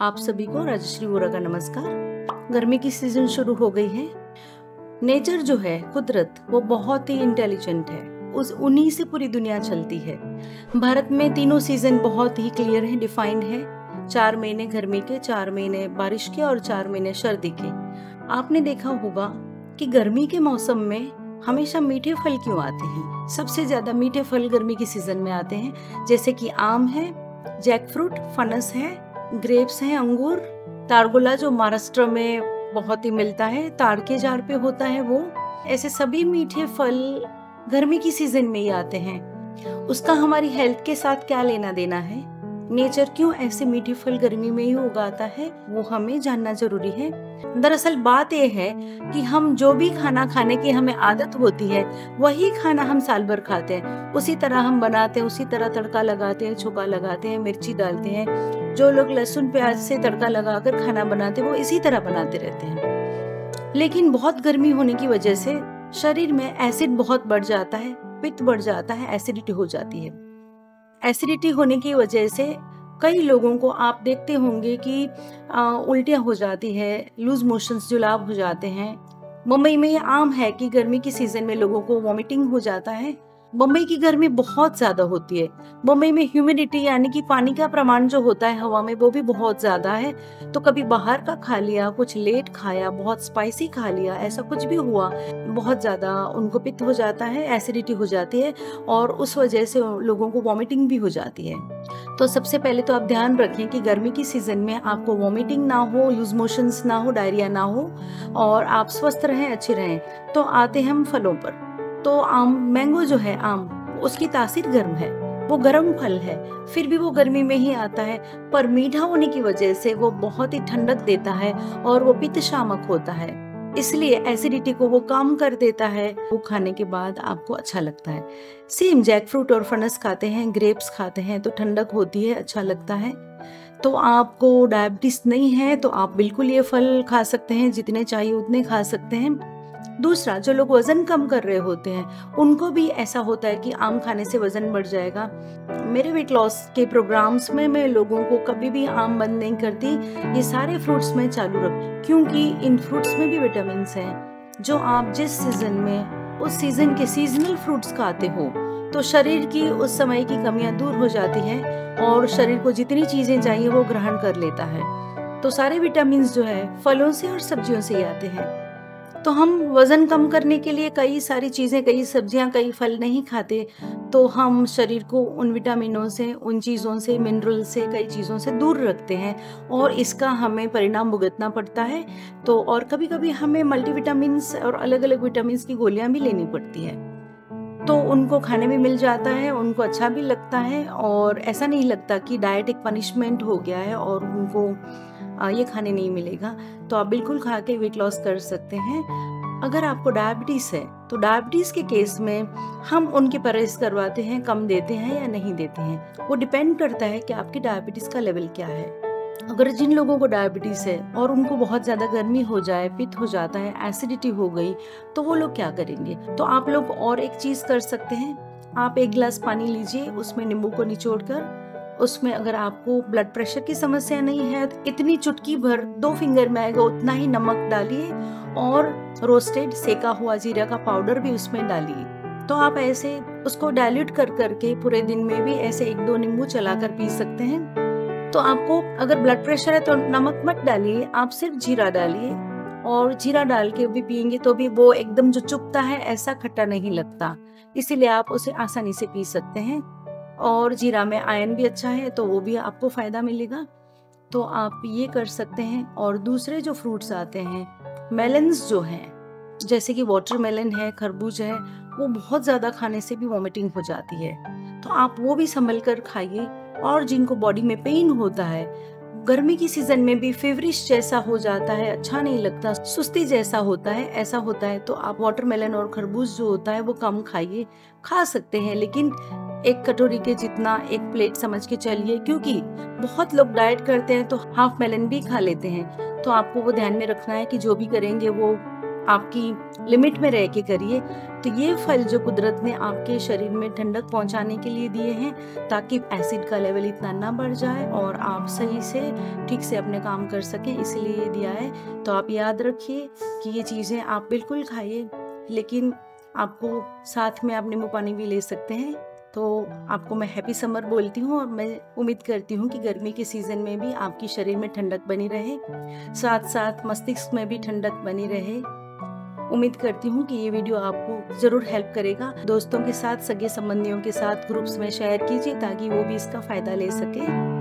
आप सभी को राजश्री वोरा का नमस्कार। गर्मी की सीजन शुरू हो गई है। नेचर जो है, कुदरत, वो बहुत ही इंटेलिजेंट है। उन्हीं से पूरी दुनिया चलती है। भारत में तीनों सीजन बहुत ही क्लियर है, डिफाइंड है। 4 महीने गर्मी के, 4 महीने बारिश के और 4 महीने सर्दी के। आपने देखा होगा कि गर्मी के मौसम में हमेशा मीठे फल क्यों आते हैं। सबसे ज्यादा मीठे फल गर्मी की सीजन में आते हैं, जैसे कि आम है, जैक फ्रूट, फनस है, ग्रेप्स हैं, अंगूर, तारगुला जो महाराष्ट्र में बहुत ही मिलता है, ताड़ के जार पे होता है वो। ऐसे सभी मीठे फल गर्मी की सीजन में ही आते हैं। उसका हमारी हेल्थ के साथ क्या लेना देना है, नेचर क्यों ऐसे मीठे फल गर्मी में ही उगाता है, वो हमें जानना जरूरी है। दरअसल बात यह है कि हम जो भी खाना खाने की हमें आदत होती है, वही खाना हम साल भर खाते हैं। उसी तरह हम बनाते हैं, उसी तरह तड़का लगाते हैं, छौंका लगाते हैं, मिर्ची डालते हैं। जो लोग लहसुन प्याज से तड़का लगाकर खाना बनाते हैं, वो इसी तरह बनाते रहते हैं। लेकिन बहुत गर्मी होने की वजह से शरीर में एसिड बहुत बढ़ जाता है, पित्त बढ़ जाता है, एसिडिटी हो जाती है। एसिडिटी होने की वजह से कई लोगों को आप देखते होंगे कि उल्टियाँ हो जाती है, लूज मोशंस, जुलाब हो जाते हैं। मुंबई में ये आम है कि गर्मी की सीजन में लोगों को वॉमिटिंग हो जाता है। मुंबई की गर्मी बहुत ज्यादा होती है। मुंबई में ह्यूमिडिटी यानी कि पानी का प्रमाण जो होता है हवा में, वो भी बहुत ज्यादा है। तो कभी बाहर का खा लिया, कुछ लेट खाया, बहुत स्पाइसी खा लिया, ऐसा कुछ भी हुआ, बहुत ज्यादा उनको पित्त हो जाता है, एसिडिटी हो जाती है और उस वजह से लोगों को वॉमिटिंग भी हो जाती है। तो सबसे पहले तो आप ध्यान रखें कि गर्मी की सीजन में आपको वॉमिटिंग ना हो, लूज मोशंस ना हो, डायरिया ना हो और आप स्वस्थ रहें, अच्छे रहें। तो आते हैं हम फलों पर। तो आम, मैंगो जो है आम, उसकी तासीर गर्म है, वो गर्म फल है, फिर भी वो गर्मी में ही आता है। पर मीठा होने की वजह से वो बहुत ही ठंडक देता है और वो पित्त शामक होता है, इसलिए एसिडिटी को वो कम कर देता है। वो खाने के बाद आपको अच्छा लगता है। सेम जैक फ्रूट और फनस खाते हैं, ग्रेप्स खाते हैं तो ठंडक होती है, अच्छा लगता है। तो आपको डायबिटीज नहीं है तो आप बिल्कुल ये फल खा सकते हैं, जितने चाहिए उतने खा सकते हैं। दूसरा, जो लोग वजन कम कर रहे होते हैं, उनको भी ऐसा होता है कि आम खाने से वजन बढ़ जाएगा। मेरे वेट लॉस के प्रोग्राम्स में मैं लोगों को कभी भी आम बंद नहीं करती, ये सारे फ्रूट्स में चालू रख, क्योंकि इन फ्रूट्स में भी विटामिन हैं। जो आप जिस सीजन में उस सीजन के सीजनल फ्रूट्स खाते हो, तो शरीर की उस समय की कमियां दूर हो जाती हैं और शरीर को जितनी चीजें चाहिए वो ग्रहण कर लेता है। तो सारे विटामिन जो है फलों से और सब्जियों से ही आते हैं। तो हम वजन कम करने के लिए कई सारी चीजें, कई सब्जियां, कई फल नहीं खाते, तो हम शरीर को उन विटामिनों से, उन चीजों से, मिनरल से, कई चीजों से दूर रखते हैं और इसका हमें परिणाम भुगतना पड़ता है। तो और कभी कभी हमें मल्टीविटामिन्स और अलग अलग विटामिन्स की गोलियां भी लेनी पड़ती है। तो उनको खाने में मिल जाता है, उनको अच्छा भी लगता है और ऐसा नहीं लगता कि डाइट एक पनिशमेंट हो गया है और उनको ये खाने नहीं मिलेगा। तो आप बिल्कुल खा के वेट लॉस कर सकते हैं। अगर आपको डायबिटीज है तो डायबिटीज के केस में हम उनकी परहेज करवाते हैं, कम देते हैं या नहीं देते हैं, वो डिपेंड करता है कि आपकी डायबिटीज का लेवल क्या है। अगर जिन लोगों को डायबिटीज है और उनको बहुत ज्यादा गर्मी हो जाए, पित्त हो जाता है, एसिडिटी हो गई, तो वो लोग क्या करेंगे। तो आप लोग और एक चीज कर सकते हैं, आप 1 गिलास पानी लीजिए, उसमें नींबू को निचोड़कर, उसमें अगर आपको ब्लड प्रेशर की समस्या नहीं है तो इतनी चुटकी भर, 2 फिंगर में आएगा उतना ही नमक डालिए और रोस्टेड सेका हुआ जीरा का पाउडर भी उसमें डालिए। तो आप ऐसे उसको डाइल्यूट कर करके पूरे दिन में भी ऐसे 1-2 नींबू चलाकर पी सकते हैं। तो आपको अगर ब्लड प्रेशर है तो नमक मत डालिए, आप सिर्फ जीरा डालिए और जीरा डाल के भी पियेंगे तो भी वो एकदम जो चुभता है ऐसा खट्टा नहीं लगता, इसीलिए आप उसे आसानी से पी सकते हैं। और जीरा में आयरन भी अच्छा है तो वो भी आपको फायदा मिलेगा। तो आप ये कर सकते हैं। और दूसरे जो फ्रूट्स आते हैं, मेलन्स जो हैं, जैसे कि वाटरमेलन है, खरबूज है, वो बहुत ज्यादा खाने से भी वॉमिटिंग हो जाती है, तो आप वो भी संभल कर खाइए। और जिनको बॉडी में पेन होता है, गर्मी की सीजन में भी फेवरिश जैसा हो जाता है, अच्छा नहीं लगता, सुस्ती जैसा होता है, ऐसा होता है, तो आप वाटरमेलन और खरबूज जो होता है वो कम खाइए। खा सकते हैं लेकिन 1 कटोरी के जितना, 1 प्लेट समझ के चलिए, क्योंकि बहुत लोग डाइट करते हैं तो हाफ मेलन भी खा लेते हैं। तो आपको वो ध्यान में रखना है कि जो भी करेंगे वो आपकी लिमिट में रह के करिए। तो ये फल जो कुदरत ने आपके शरीर में ठंडक पहुंचाने के लिए दिए हैं, ताकि एसिड का लेवल इतना ना बढ़ जाए और आप सही से ठीक से अपने काम कर सकें, इसलिए ये दिया है। तो आप याद रखिए कि ये चीज़ें आप बिल्कुल खाइए, लेकिन आपको साथ में आप नींबू पानी भी ले सकते हैं। तो आपको मैं हैप्पी समर बोलती हूँ और मैं उम्मीद करती हूँ कि गर्मी के सीज़न में भी आपकी शरीर में ठंडक बनी रहे, साथ साथ मस्तिष्क में भी ठंडक बनी रहे। उम्मीद करती हूँ कि ये वीडियो आपको ज़रूर हेल्प करेगा। दोस्तों के साथ, सगे संबंधियों के साथ ग्रुप्स में शेयर कीजिए ताकि वो भी इसका फ़ायदा ले सके।